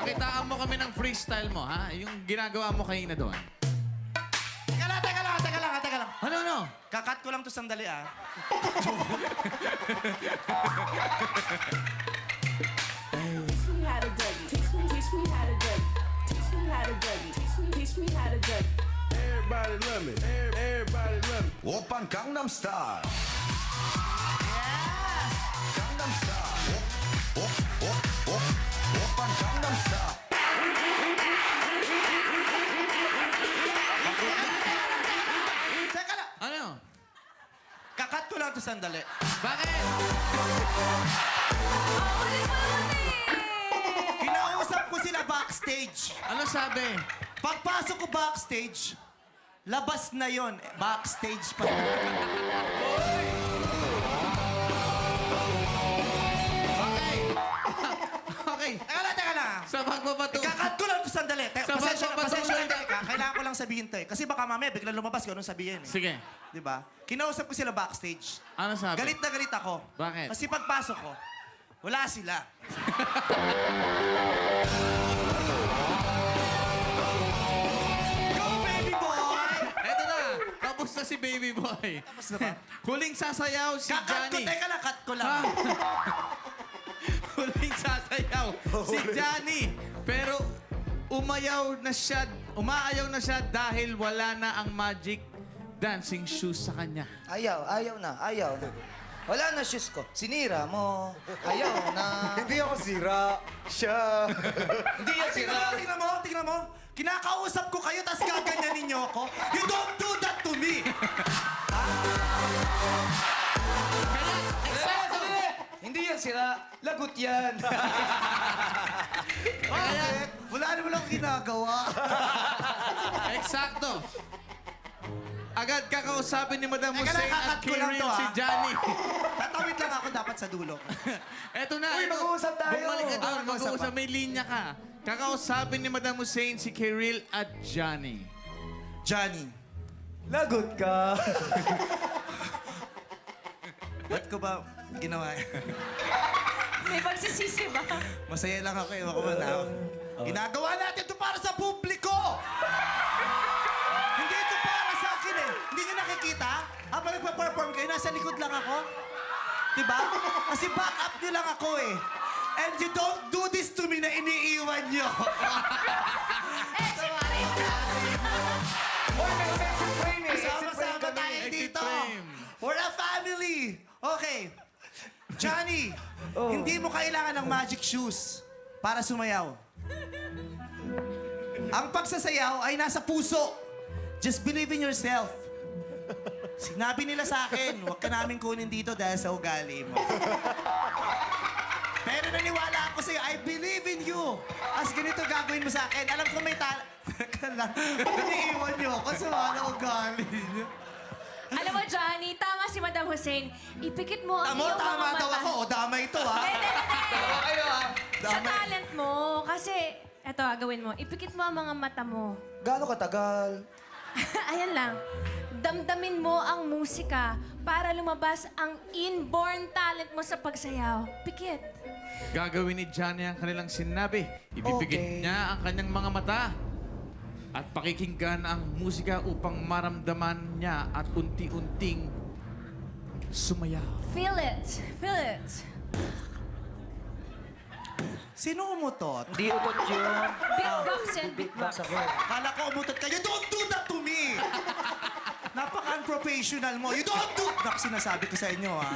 Pakitaan mo kami ng freestyle mo, ha? Yung ginagawa mo kanina doon. Teka lang. Ano? Kakat ko lang to sandali, ah. Teach me how to Dougie. Teach me how to Dougie. Teach me how to Dougie. Teach me how to Dougie. Everybody love me. Everybody love me. 오빤 강남 스타일. 강남 스타일. 오빤 강남 스타일. Teka lang. Ano? Kakat ko lang to sandali. Bakit? Kinausap ko sila backstage. Ano sabi? Pagpasok ko backstage, labas na yon. Backstage pa. Okay. Teka lang. Sa pagpapatungo. Kakat ko lang to sandali. Sa Pasensya pagpapatuloy na. Kailangan ko lang sabihin to eh. Kasi baka mamaya biglang lumabas ko anong sabihin eh. Sige. Di ba? Kinausap ko sila backstage. Ano sabi? Galit na galit ako. Bakit? Kasi pagpasok ko, wala sila. Go, baby boy! Eto na. Tapos na si baby boy. Tapos na ba? Huling sasayaw si Kakat ko, Johnny. teka lang, cut ko lang. Ah. Huling sasayaw si Johnny. Pero umaayaw na siya dahil wala na ang magic dancing shoes sa kanya. Ayaw na. Wala na shoes ko. Sinira mo. Ayaw na. Hindi ako sira. Siya. Hindi yan sira. Tingnan mo. Kinakausap ko kayo, tapos gaganyanin niyo ako. You don't do that to me! Hindi yan sira. Lagot yan. Bakit? Wala naman akong ginagawa. Eksakto. Agad kakausapin ni Madam Teka lang, Hussein at kakat ko lang Kiril to, si ah. Johnny. Tatawid lang ako dapat sa dulo. Eto na. Uy, mag-uusap tayo. Bumalik ka doon. mag-uusap Mag-uusap. pa. May linya ka. Kakausapin ni Madam Hussein si Kiril at Johnny. Johnny, Lagot ka. ba't ko ba ginawa yan? May pagsisisi ba? Masaya lang ako eh. Ako man ako. Ginagawa natin ito para sa publiko! Hindi ito para sa akin eh. Hindi nyo nakikita? Habang nagpa-perform kayo, nasa likod lang ako. Diba? Kasi back up nyo lang ako eh. And you don't do this to me na iniiwan nyo. Uy, may exit frame eh. Sama-sama tayo Exit dito. frame. For a family. Okay. Johnny, hindi mo kailangan ng magic shoes para sumayaw. Ang pagsasayaw ay nasa puso. Just believe in yourself. Sinabi nila sa akin, huwag ka namin kunin dito dahil sa ugali mo. Pero naniwala ako sa'yo, I believe in you. As ganito gagawin mo sa akin, alam ko may Teka lang, naniiwan niyo ako sa mga ugali niyo. Alam mo, Johnny, tama si Madam Hussein. Ipikit mo ang iyong mga Tama mata. daw ako. O, dama ito, ha? Hindi. Kayo ah. Sa talent mo, kasi, eto, gawin mo. Ipikit mo ang mga mata mo. Gaano katagal? Ayan lang. Damdamin mo ang musika para lumabas ang inborn talent mo sa pagsayaw. Pikit. Gagawin ni Johnny ang kanilang sinabi. Ibibigit Okay. niya ang kanyang mga mata. At pakikinggan ang musika upang maramdaman niya at unti-unting sumayaw. Feel it. Feel it. Sino umutot? Hindi utot yun. Beatbox and beatbox. Beatbox ako. Kala ko umutot ka. You don't do that to me! Napaka-unprofessional mo. You don't do... Nak, sinasabi ko sa inyo, ha?